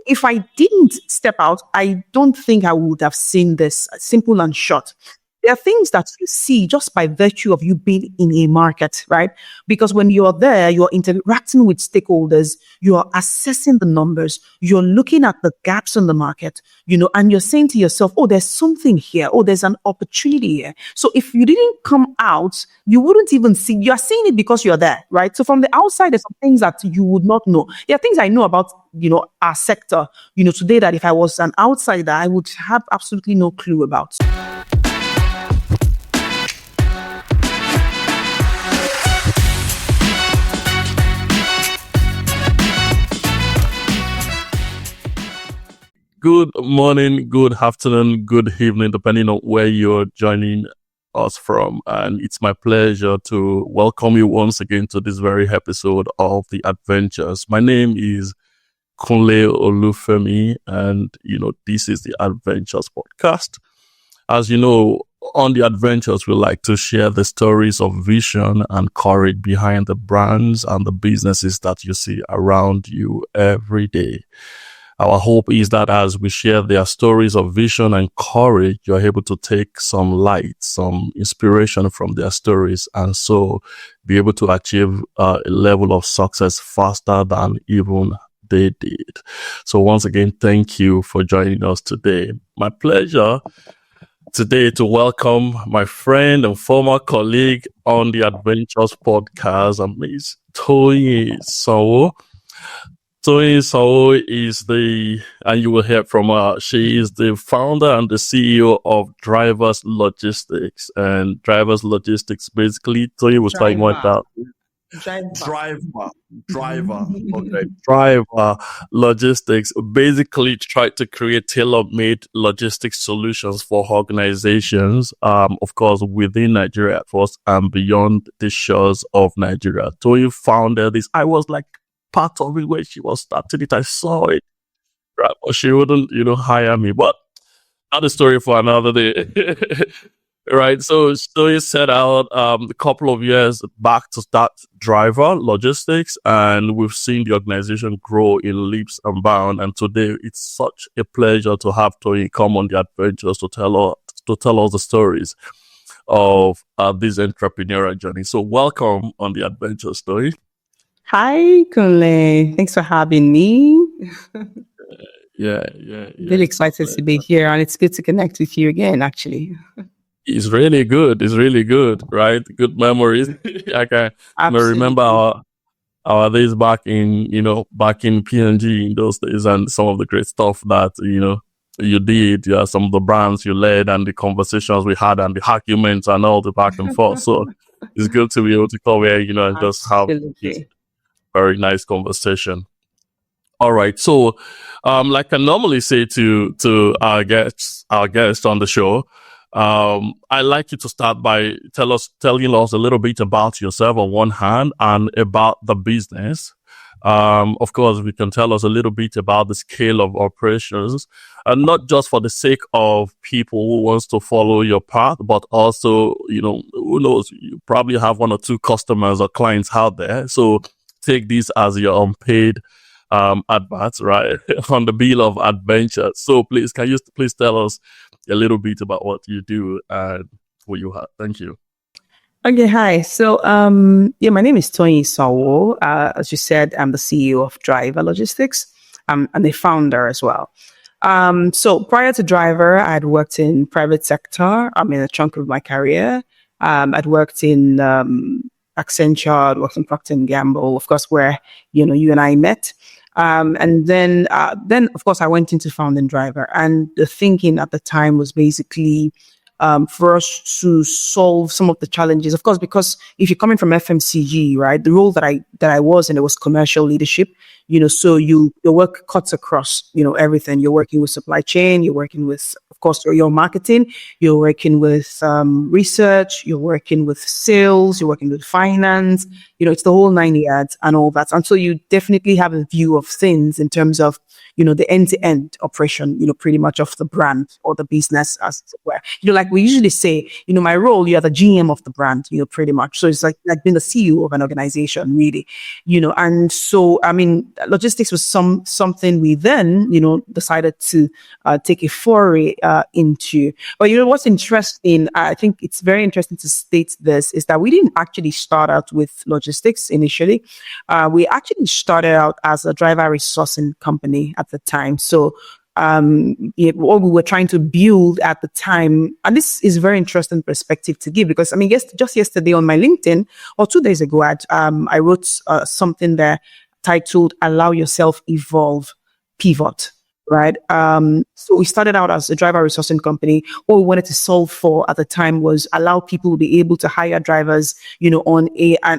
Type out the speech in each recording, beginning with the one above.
if I didn't step out, I don't think I would have seen this. Simple and short. There are things that you see just by virtue of you being in a market, right? Because when you're there, you're interacting with stakeholders, you're assessing the numbers, you're looking at the gaps in the market, and you're saying to yourself, oh, there's something here. Oh, there's an opportunity here. So if you didn't come out, you wouldn't even see, you're seeing it because you're there, right? So from the outside, there's some things that you would not know. There are things I know about, our sector, today that if I was an outsider, I would have absolutely no clue about. Good morning, good afternoon, good evening, depending on where you're joining us from. And it's my pleasure to welcome you once again to this very episode of The Adventures. My name is Kunle Olufemi, and, this is The Adventures podcast. As you know, on The Adventures, we like to share the stories of vision and courage behind the brands and the businesses that you see around you every day. Our hope is that as we share their stories of vision and courage, you're able to take some light, some inspiration from their stories, and so be able to achieve a level of success faster than even they did. So once again, thank you for joining us today. My pleasure today to welcome my friend and former colleague on the Adventures podcast, Ms. Toyin Sanwo. Toyin Sanwo is and you will hear from her, she is the founder and the CEO of Drivers Logistics. And Drivers Logistics, basically, Toyin was talking about that. Driver. Okay. Driver Logistics basically tried to create tailor-made logistics solutions for organizations, of course, within Nigeria, of course, and beyond the shores of Nigeria. Toyin founded this. I was like part of it when she was starting it. I saw it, right? But she wouldn't, hire me. But not a story for another day. Right. So you set out a couple of years back to start Driver Logistics, and we've seen the organization grow in leaps and bounds. And today it's such a pleasure to have Toyin come on the Adventures to tell us the stories of this entrepreneurial journey. So welcome on the Adventures, Toyin. Hi, Kunle. Thanks for having me. Yeah. Really excited to be here, and it's good to connect with you again, actually. It's really good, right? Good memories. I can remember our days back in PNG in those days, and some of the great stuff that, you did, some of the brands you led and the conversations we had and the arguments and all the back and forth. So it's good to be able to come here, and just have this very nice conversation. All right. So, like I normally say to our guests on the show, I'd like you to start by telling us a little bit about yourself on one hand and about the business. Of course, we can tell us a little bit about the scale of operations, and not just for the sake of people who wants to follow your path, but also, who knows, you probably have one or two customers or clients out there. So take this as your unpaid adverts, right, on the bill of adventure. So please, can you please tell us a little bit about what you do and what you have? Thank you. Okay, hi. So, my name is Toyin Sanwo. As you said, I'm the CEO of Driver Logistics. I'm the founder as well. So prior to Driver, I'd worked in private sector. I'm in a chunk of my career. I'd worked in Accenture, I'd worked in Procter & Gamble, of course, where, you and I met. And then, of course, I went into founding Driver. And the thinking at the time was basically for us to solve some of the challenges. Of course, because if you're coming from FMCG, right, the role that I was in, it was commercial leadership. So your work cuts across, everything. You're working with supply chain, you're working with, of course, your marketing, you're working with research, you're working with sales, you're working with finance, it's the whole 9 yards and all that. And so you definitely have a view of things in terms of, the end-to-end operation, pretty much of the brand or the business as it were. Like we usually say, my role, you're the GM of the brand, pretty much. So it's like being the CEO of an organization, really, and so, I mean, logistics was something we then, decided to take a foray into. But what's interesting, I think it's very interesting to state this, is that we didn't actually start out with logistics initially. We actually started out as a driver resourcing company at the time. So what we were trying to build at the time, and this is a very interesting perspective to give, because I mean, just yesterday on my LinkedIn, or 2 days ago, I wrote something there titled "Allow Yourself Evolve, Pivot." Right. So we started out as a driver resourcing company. What we wanted to solve for at the time was allow people to be able to hire drivers, on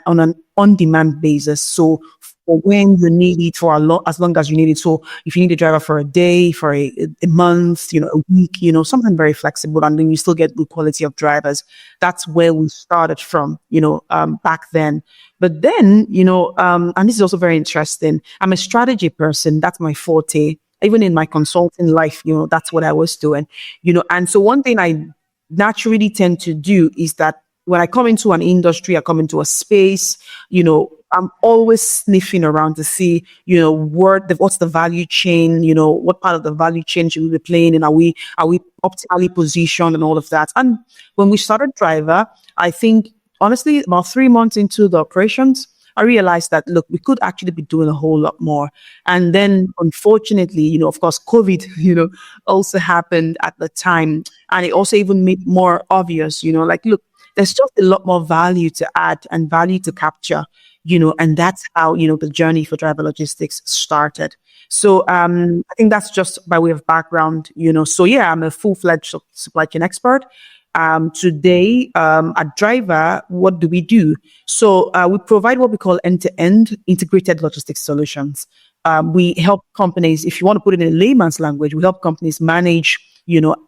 an on-demand basis. So for when you need it, for as long as you need it. So if you need a driver for a day, for a month, a week, something very flexible, and then you still get good quality of drivers. That's where we started from, back then. But then, and this is also very interesting. I'm a strategy person. That's my forte. Even in my consulting life, that's what I was doing, and so one thing I naturally tend to do is that when I come into an industry, I come into a space, I'm always sniffing around to see, what's the value chain, what part of the value chain should we be playing in? Are we optimally positioned and all of that? And when we started Driver, I think honestly, about 3 months into the operations, I realized that, look, we could actually be doing a whole lot more. And then, unfortunately, of course, COVID, also happened at the time. And it also even made more obvious, like, look, there's just a lot more value to add and value to capture, and that's how, the journey for driver logistics started. So I think that's just by way of background, So yeah, I'm a full-fledged supply chain expert. Today, at Driver, what do we do? So we provide what we call end-to-end integrated logistics solutions. We help companies, if you want to put it in layman's language, we help companies manage,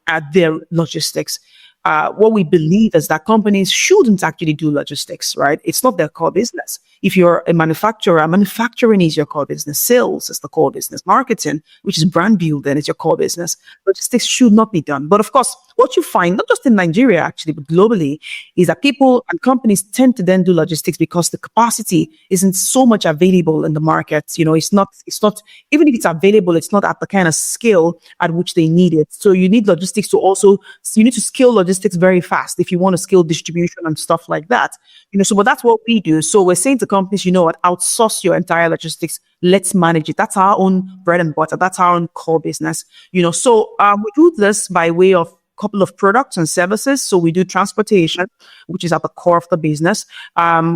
at their logistics. What we believe is that companies shouldn't actually do logistics, right? It's not their core business. If you're a manufacturer, manufacturing is your core business. Sales is the core business. Marketing, which is brand building, is your core business. Logistics should not be done. But of course, what you find, not just in Nigeria actually, but globally, is that people and companies tend to then do logistics because the capacity isn't so much available in the market. It's not, even if it's available, it's not at the kind of scale at which they need it. So you need logistics to also, you need to scale logistics very fast if you want to scale distribution and stuff like that. But that's what we do. So we're saying to companies, what, outsource your entire logistics. Let's manage it. That's our own bread and butter. That's our own core business. So we do this by way of couple of products and services. So we do transportation, which is at the core of the business.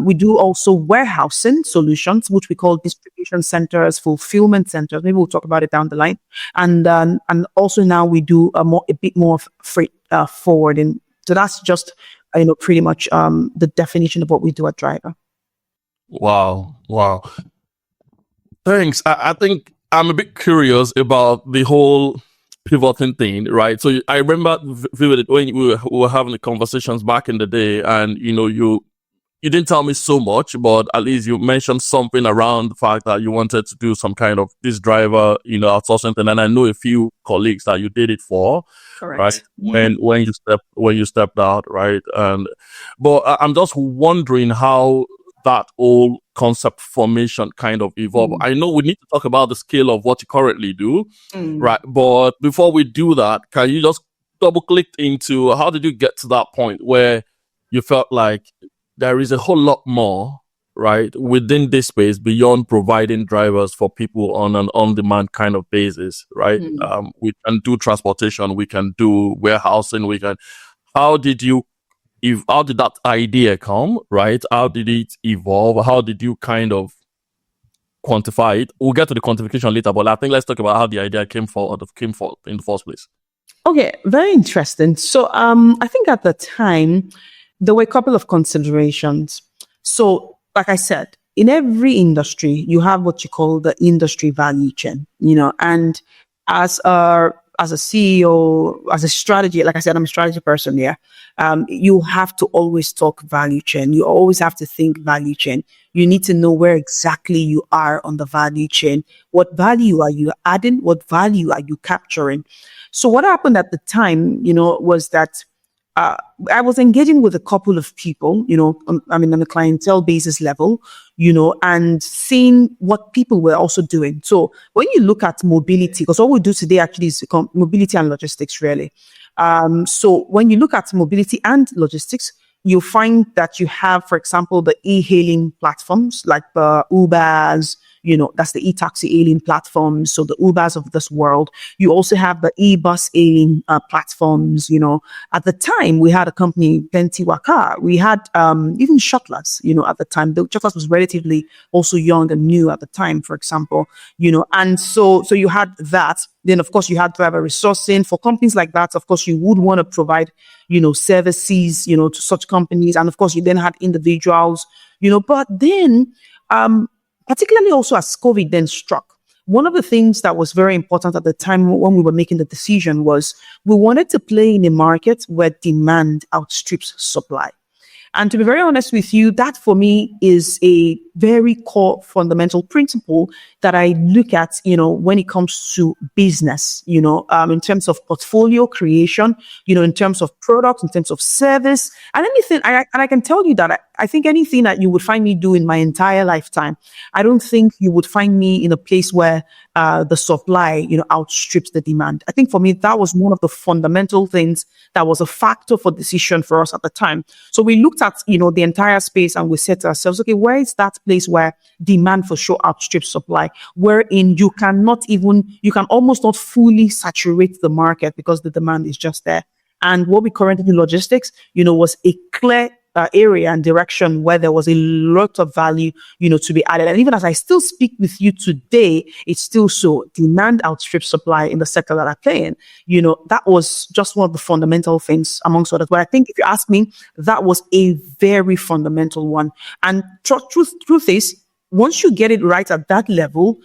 We do also warehousing solutions, which we call distribution centers, fulfillment centers. Maybe we'll talk about it down the line. And also now we do a bit more of freight forwarding. So that's just pretty much the definition of what we do at Driver. Wow. Thanks. I think I'm a bit curious about the whole pivoting thing, right? So I remember vividly when we were having the conversations back in the day, and you didn't tell me so much, but at least you mentioned something around the fact that you wanted to do some kind of this driver, outsourcing thing. And I know a few colleagues that you did it for. Correct. Right? When you stepped out, right? But I'm just wondering how that whole concept formation kind of evolve. I know we need to talk about the scale of what you currently do, right? But before we do that, can you just double click into how did you get to that point where you felt like there is a whole lot more, right, within this space beyond providing drivers for people on an on-demand kind of basis, right? We can do transportation, we can do warehousing, how did that idea come, right? How did it evolve? How did you kind of quantify it? We'll get to the quantification later, but I think let's talk about how the idea came forward in the first place. Okay, very interesting. So I think at the time, there were a couple of considerations. So, like I said, in every industry, you have what you call the industry value chain, and as a as a CEO, as a strategy, like I said, I'm a strategy person. Yeah. You have to always talk value chain. You always have to think value chain. You need to know where exactly you are on the value chain. What value are you adding? What value are you capturing? So what happened at the time, was that uh, I was engaging with a couple of people, on a clientele basis level, and seeing what people were also doing. So when you look at mobility, because all we do today actually is mobility and logistics, really. So when you look at mobility and logistics, you'll find that you have, for example, the e-hailing platforms like the Ubers, that's the e-taxi hailing platforms. So the Ubers of this world. You also have the e-bus hailing platforms. At the time we had a company, Plenty Waka. We had even Shutlers, at the time. The Shutlers was relatively also young and new at the time, for example, and so you had that. Then, of course, you had driver resourcing for companies like that. Of course, you would want to provide, services, to such companies. And of course, you then had individuals, but then, particularly also as COVID then struck, one of the things that was very important at the time when we were making the decision was we wanted to play in a market where demand outstrips supply. And to be very honest with you, that for me is a very core fundamental principle that I look at, when it comes to business, in terms of portfolio creation, in terms of product, in terms of service, and anything. And I can tell you that I think anything that you would find me do in my entire lifetime, I don't think you would find me in a place where the supply, outstrips the demand. I think for me, that was one of the fundamental things that was a factor for decision for us at the time. So we looked at, the entire space and we said to ourselves, okay, where is that place where demand for sure outstrips supply, wherein you can almost not fully saturate the market because the demand is just there. And what we currently do logistics, was a clear area and direction where there was a lot of value, to be added. And even as I still speak with you today, it's still so demand outstrips supply in the sector that I play in. That was just one of the fundamental things amongst others. But I think if you ask me, that was a very fundamental one. And truth is, once you get it right at that level,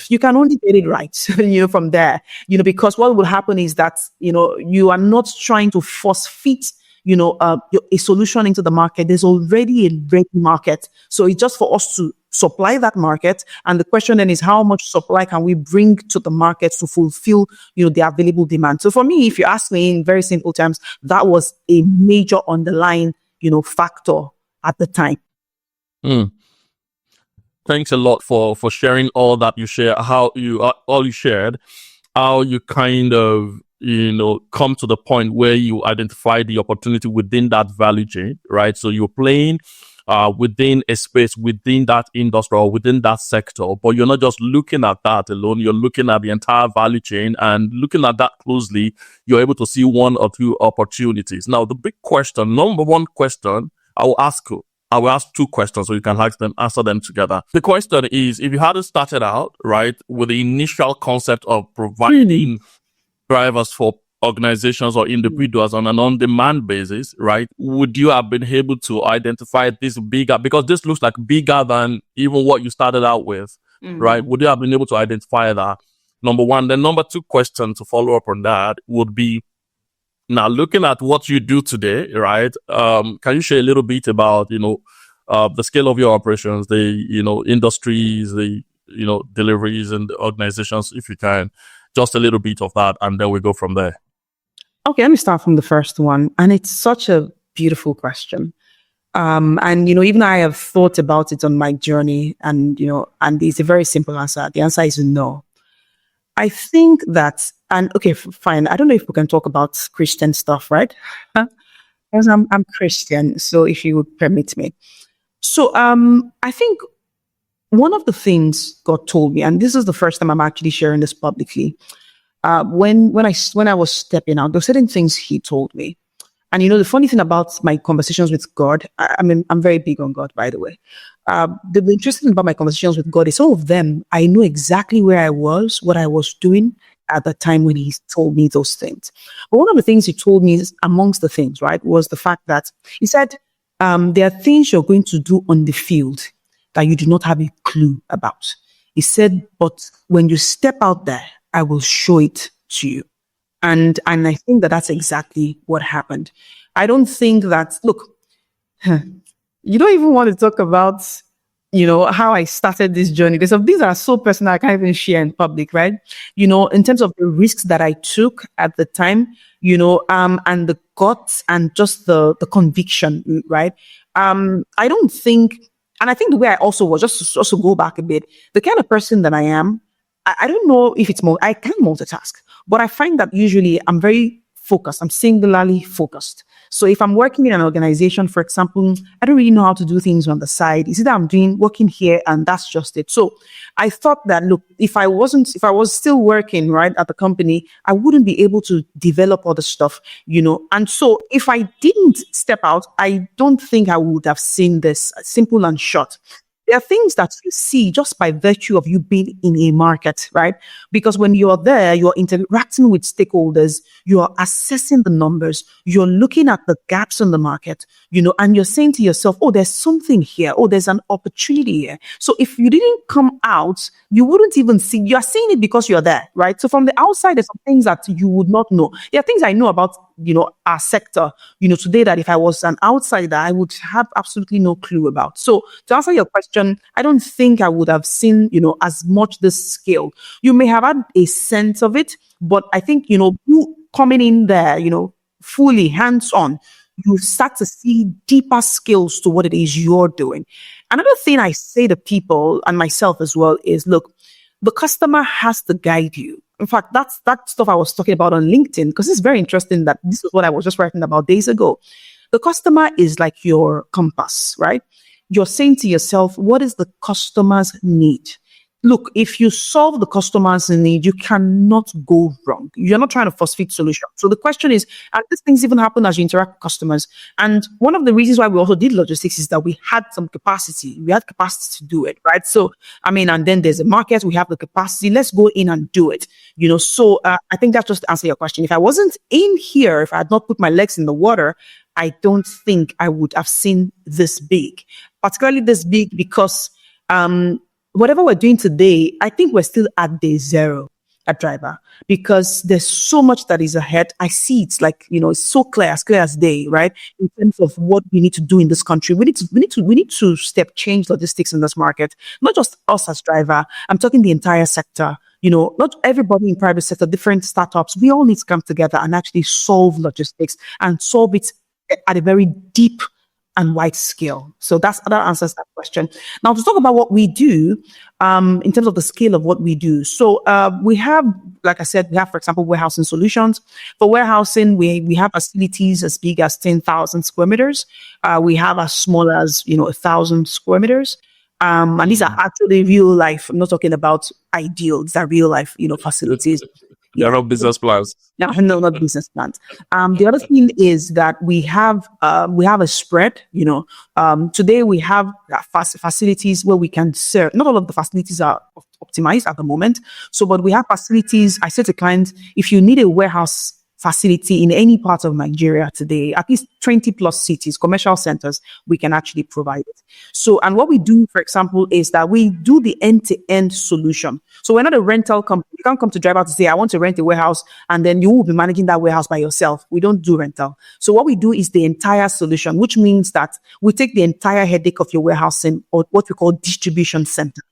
you can only get it right, from there, because what will happen is that, you are not trying to force fit a solution into the market. There's already a ready market. So it's just for us to supply that market. And the question then is how much supply can we bring to the market to fulfill, the available demand? So for me, if you ask me in very simple terms, that was a major underlying, factor at the time. Thanks a lot for sharing all that you share, how you shared, how you kind of, come to the point where you identify the opportunity within that value chain, right? So you're playing within a space, within that industry or within that sector, but you're not just looking at that alone. You're looking at the entire value chain, and looking at that closely, you're able to see one or two opportunities. Now, the big question, number one question I will ask two questions so you can answer them together. The question is, if you hadn't started out, right, with the initial concept of providing drivers for organizations or individuals on an on-demand basis, right, would you have been able to identify this bigger, because this looks like bigger than even what you started out with, right? Would you have been able to identify that? Number one. Then number two question to follow up on that would be, now looking at what you do today, right, can you share a little bit about, the scale of your operations, the, industries, the, deliveries and the organizations, if you can? Just a little bit of that, and then we go from there. Okay, let me start from the first one. And it's such a beautiful question. And, even I have thought about it on my journey, and, and it's a very simple answer. The answer is no. I think that, and okay, fine. I don't know if we can talk about Christian stuff, right? Because I'm Christian. So if you would permit me. So, I think one of the things God told me, and this is the first time I'm actually sharing this publicly, when I was stepping out, there were certain things He told me. And the funny thing about my conversations with God, I'm very big on God, by the way. The interesting thing about my conversations with God is some of them, I know exactly where I was, what I was doing at the time when He told me those things. But one of the things He told me, amongst the things, right, was the fact that He said, there are things you're going to do on the field that you do not have a clue about. He said, but when you step out there, I will show it to you. And I think that that's exactly what happened. I don't think that, look, you don't even want to talk about, how I started this journey. There's some things that are so personal I can't even share in public, right? In terms of the risks that I took at the time, and the guts and just the conviction, right? I don't think, and I think the way I also was, just to also go back a bit, the kind of person that I am, I don't know if it's more, I can multitask, but I find that usually I'm very focused. I'm singularly focused. So if I'm working in an organization, for example, I don't really know how to do things on the side. Is it that I'm working here and that's just it. So I thought that, look, if I was still working, right, at the company, I wouldn't be able to develop all the stuff, And so if I didn't step out, I don't think I would have seen this, simple and short. There are things that you see just by virtue of you being in a market, right? Because when you're there, you're interacting with stakeholders, you're assessing the numbers, you're looking at the gaps in the market, and you're saying to yourself, oh, there's something here. Oh, there's an opportunity here. So if you didn't come out, you wouldn't even see, you're seeing it because you're there, right? So from the outside, there's some things that you would not know. There are things I know about, our sector, today, that if I was an outsider, I would have absolutely no clue about. So to answer your question, I don't think I would have seen, as much this scale. You may have had a sense of it, but I think, you coming in there, fully hands on, you start to see deeper skills to what it is you're doing. Another thing I say to people and myself as well is, look, the customer has to guide you. In fact, that's that stuff I was talking about on LinkedIn, because it's very interesting that this is what I was just writing about days ago. The customer is like your compass, right? You're saying to yourself, what is the customer's need? Look, if you solve the customer's need, you cannot go wrong. You're not trying to force feed solution. So the question is, and these things even happen as you interact with customers. And one of the reasons why we also did logistics is that we had some capacity. We had capacity to do it, right? So, and then there's a market, we have the capacity. Let's go in and do it. So I think that's just to answer your question. If I wasn't in here, if I had not put my legs in the water, I don't think I would have seen this big, particularly this big because, whatever we're doing today, I think we're still at day zero at Driver, because there's so much that is ahead. I see it's like, it's so clear as day, right? In terms of what we need to do in this country. We need to step change logistics in this market, not just us as Driver. I'm talking the entire sector. Not everybody in private sector, different startups. We all need to come together and actually solve logistics and solve it at a very deep and wide scale. So that answers that question. Now to talk about what we do, in terms of the scale of what we do. So we have, like I said, for example, warehousing solutions. For warehousing, we have facilities as big as 10,000 square meters. We have as small as 1,000 square meters. And these are actually real life. I'm not talking about ideal. These are real life, facilities. They're not business plans. No, not business plans. The other thing is that we have a spread. Today we have facilities where we can serve. Not all of the facilities are optimized at the moment. So, but we have facilities. I say to clients, if you need a warehouse facility in any part of Nigeria today, at least 20 plus cities, commercial centers, we can actually provide it. So, and what we do, for example, is that we do the end-to-end solution. So we're not a rental company. You can't come to Driver to say, I want to rent a warehouse, and then you will be managing that warehouse by yourself. We don't do rental. So what we do is the entire solution, which means that we take the entire headache of your warehousing, or what we call distribution center,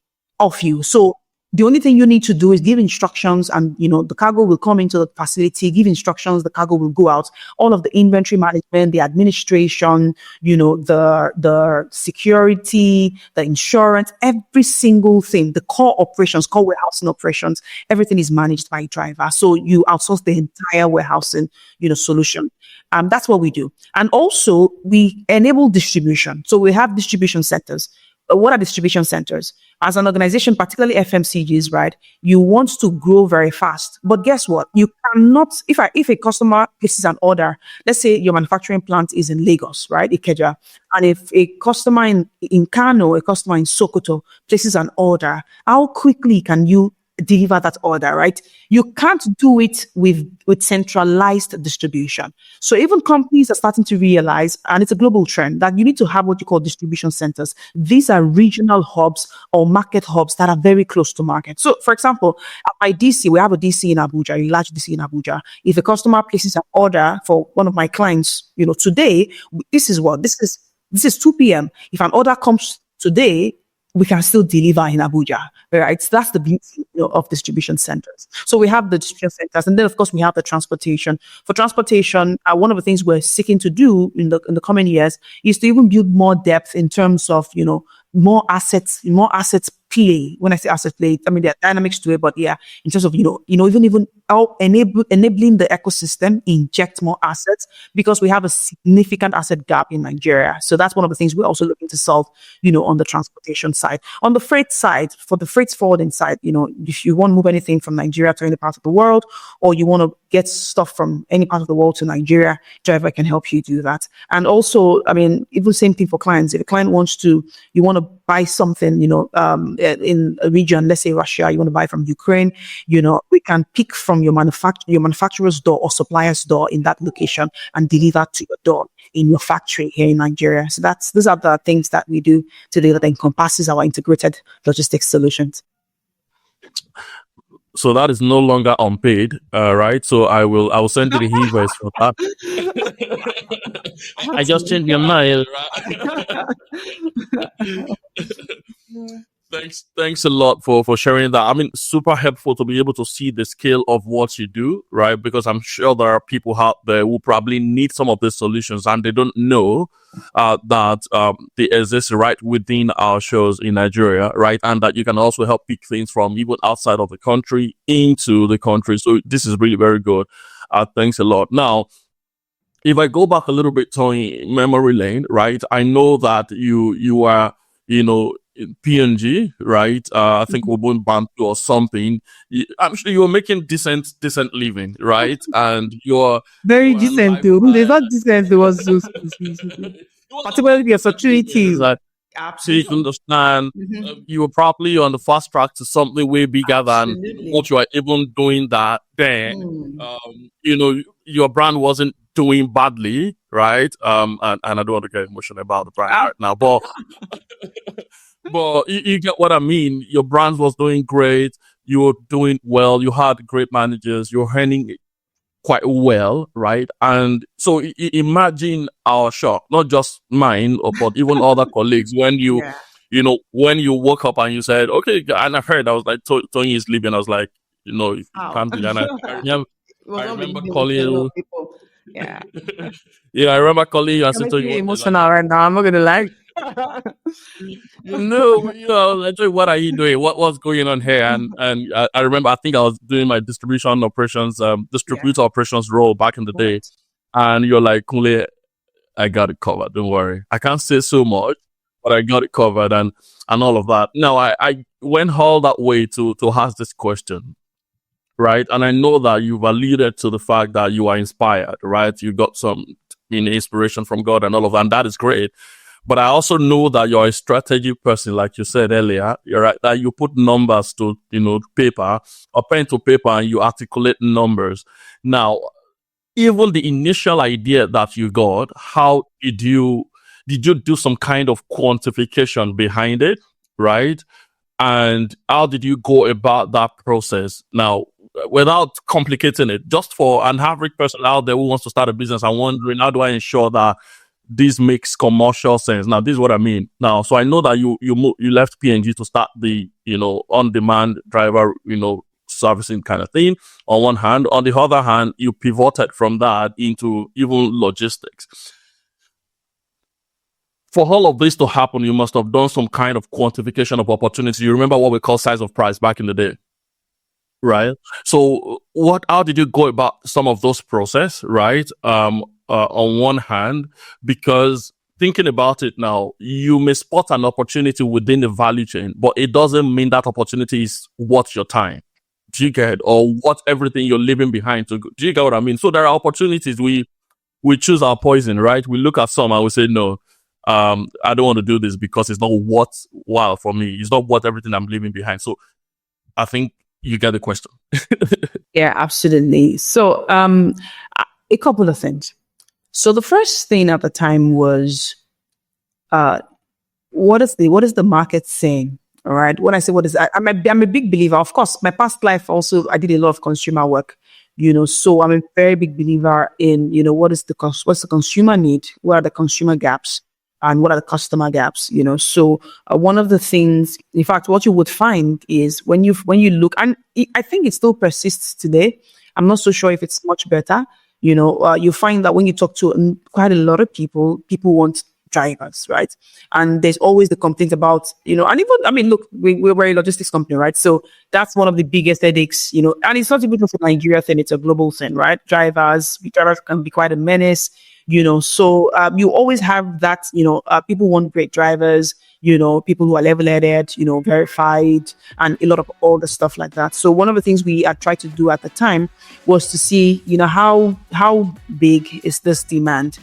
off you. So the only thing you need to do is give instructions, and the cargo will come into the facility, give instructions, the cargo will go out. All of the inventory management, the administration, the security, the insurance, every single thing, the core operations, core warehousing operations, everything is managed by Driver. So you outsource the entire warehousing, solution. That's what we do. And also we enable distribution. So we have distribution centers. What are distribution centers? As an organization, particularly FMCGs, right? You want to grow very fast, but guess what? You cannot, if a customer places an order, let's say your manufacturing plant is in Lagos, right? Ikeja. And if a customer in Kano, a customer in Sokoto places an order, how quickly can you deliver that order, right? You can't do it with centralized distribution. So even companies are starting to realize, and it's a global trend, that you need to have what you call distribution centers. These are regional hubs or market hubs that are very close to market. So for example, at my DC, we have a DC in Abuja, a large DC in Abuja. If a customer places an order for one of my clients, today, this is 2 p.m. If an order comes today, we can still deliver in Abuja, right? So that's the beauty of distribution centers. So we have the distribution centers, and then of course we have the transportation. For transportation, one of the things we're seeking to do in the coming years is to even build more depth in terms of more assets play. When I say asset play, I mean there are dynamics to it, but yeah, in terms of even how enabling the ecosystem inject more assets, because we have a significant asset gap in Nigeria. So that's one of the things we're also looking to solve, on the transportation side. On the freight side, for the freight forwarding side, if you want to move anything from Nigeria to any part of the world, or you want to get stuff from any part of the world to Nigeria, Driver can help you do that. And also, I mean, even same thing for clients. If a client you want to buy something, in a region, let's say Russia, you want to buy from Ukraine, we can pick from your manufacturer's door or supplier's door in that location and deliver to your door in your factory here in Nigeria. So those are the things that we do today that encompasses our integrated logistics solutions. So that is no longer unpaid, right? So I will send you the invoice for that. I just changed your mind. Thanks a lot for sharing that. I mean, super helpful to be able to see the scale of what you do, right? Because I'm sure there are people out there who probably need some of these solutions and they don't know that they exist right within our shows in Nigeria, right? And that you can also help pick things from even outside of the country into the country. So this is really very good. Thanks a lot. Now, if I go back a little bit, Tony, memory lane, right? I know that you are, in PNG, right? I think we're going Bantu or something. I'm sure you were making decent living, right? And you're very decent too. It's not decent. It was just particularly the opportunities. So you can understand, you were probably on the fast track to something way bigger than what you are even doing that then. Your brand wasn't doing badly, right? And I don't want to get emotional about the brand right now, but but you get what I mean. Your brand was doing great. You were doing well. You had great managers. You're earning quite well, right? And so imagine our shock, not just mine, but even other colleagues, when when you woke up and you said, okay, and I heard, I was like, Tony is leaving. I was like, if you can't do that. I remember calling you. Yeah. Yeah, I remember calling you and saying, saying, emotional right now. I'm not going to lie. Actually, what are you doing? What's going on here? And I remember, I think I was doing my distributor operations role back in the day. And you're like, Kunle, I got it covered. Don't worry. I can't say so much, but I got it covered and all of that. Now, I went all that way to ask this question, right? And I know that you've alluded to the fact that you are inspired, right? You got some inspiration from God and all of that, and that is great. But I also know that you're a strategy person, like you said earlier. You're right, that you put numbers to, paper or pen to paper and you articulate numbers. Now, even the initial idea that you got, how did you do some kind of quantification behind it, right? And how did you go about that process? Now, without complicating it, just for an average person out there who wants to start a business and wondering, how do I ensure that this makes commercial sense? Now, this is what I mean. Now, so I know that you left PNG to start the, on-demand driver, servicing kind of thing on one hand. On the other hand, you pivoted from that into even logistics. For all of this to happen, you must have done some kind of quantification of opportunity. You remember what we call size of price back in the day, right? So how did you go about some of those process, right? On one hand, because thinking about it now, you may spot an opportunity within the value chain, but it doesn't mean that opportunity is worth your time. Do you get? Or what everything you're leaving behind to go? Do you get what I mean? So there are opportunities we choose our poison, right? We look at some and we say, no, I don't want to do this because it's not worthwhile for me. It's not worth everything I'm leaving behind. So I think you get the question. Yeah, absolutely. So, a couple of things. So the first thing at the time was, uh, what is the market saying? All right. When I say what is, I'm a big believer. Of course, my past life also, I did a lot of consumer work. So I'm a very big believer in what's the consumer need, what are the consumer gaps, and what are the customer gaps. So one of the things, in fact, what you would find is when you look, and I think it still persists today. I'm not so sure if it's much better. You find that when you talk to quite a lot of people want drivers, right? And there's always the complaint about, and even, I mean, look, we're a logistics company, right? So that's one of the biggest headaches, and it's not even just a Nigeria thing, it's a global thing, right? Drivers can be quite a menace, so you always have that, people want great drivers, people who are level-headed, verified, and a lot of all the stuff like that. So one of the things we had tried to do at the time was to see, how big is this demand?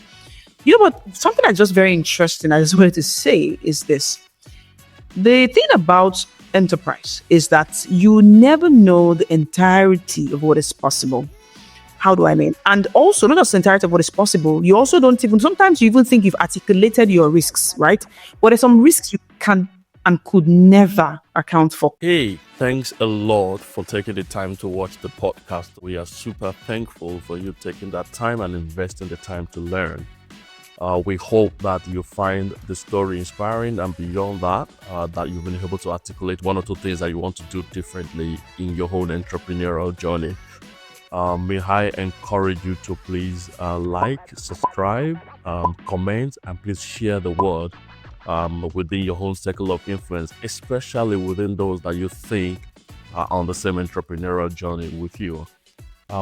But something that's just very interesting, I just wanted to say is this. The thing about enterprise is that you never know the entirety of what is possible. How do I mean? And also, not just the entirety of what is possible, you also don't even, sometimes you even think you've articulated your risks, right? But there's some risks you can and could never account for. Hey, thanks a lot for taking the time to watch the podcast. We are super thankful for you taking that time and investing the time to learn. We hope that you find the story inspiring, and beyond that, that you've been able to articulate one or two things that you want to do differently in your own entrepreneurial journey. May I encourage you to please like, subscribe, comment, and please share the word within your own circle of influence, especially within those that you think are on the same entrepreneurial journey with you.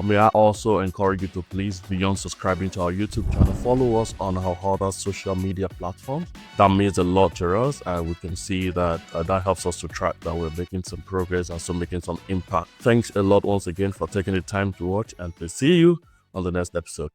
May I also encourage you to please, beyond subscribing to our YouTube channel, follow us on our other social media platforms. That means a lot to us, and we can see that that helps us to track that we're making some progress and so making some impact. Thanks a lot once again for taking the time to watch, and we'll see you on the next episode.